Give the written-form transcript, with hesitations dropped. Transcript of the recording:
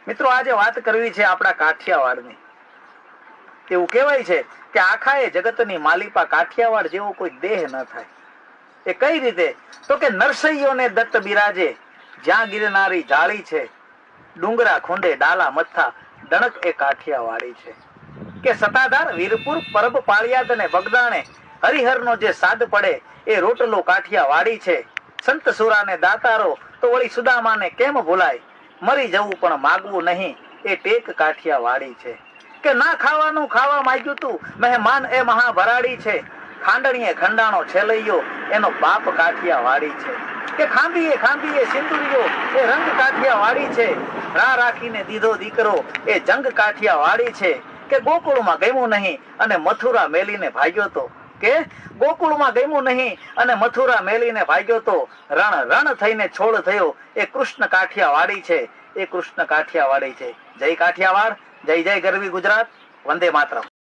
મિત્રો, આજે વાત કરવી છે આપણા કાઠિયાવાડની. એવું કહેવાય છે કે આખા એ જગતની માલિપા કાઠિયાવાડ જેવો કોઈ દેહ ન થાય. એ કઈ રીતે? તો કે નરસૈયોને દત્ત બિરાજે જ્યાં ગિરનારી જાળી છે, ડુંગરા ખોંડે ડાલા મથા ડણક એ કાઠિયાવાડી છે. કે સતાધાર વીરપુર પરબ પાળિયાદ અને બગદાણે હરિહરનો જે સાદ પડે એ રોટલો કાઠિયાવાડી છે. સંત સુરાને દાતારો તો વળી સુદામાને કેમ ભૂલાય, મરી જવું પણ માગવું નહીં એ ટેક કાઠિયાવાડી છે. કે ના ખાવાનું ખાવા માંગ્યું તું મહેમાન એ મહાભરાડી છે, ખાંડણીએ ખંડાણો છેલૈયો એનો બાપ કાઠિયાવાડી છે. કે ખાંભીએ સિંદુરિયો એ રંગ કાઠિયાવાડી છે, રા રાખીને દીધો દીકરો એ જંગ કાઠિયાવાડી છે. કે ગોકુળમાં ગમ્યું નહીં અને મથુરા મેલીને ભાગ્યો તો, કે ગોકુળમાં ગમ્યું નહીં અને મથુરા મેલીને ભાગ્યો તો, રણ રણ થઈને છોડ થયો એ કૃષ્ણ કાઠિયાવાડી છે, એ કૃષ્ણ કાઠિયાવાડી છે. જય કાઠિયાવાડ, જય જય ગરવી ગુજરાત, વંદે માતરમ.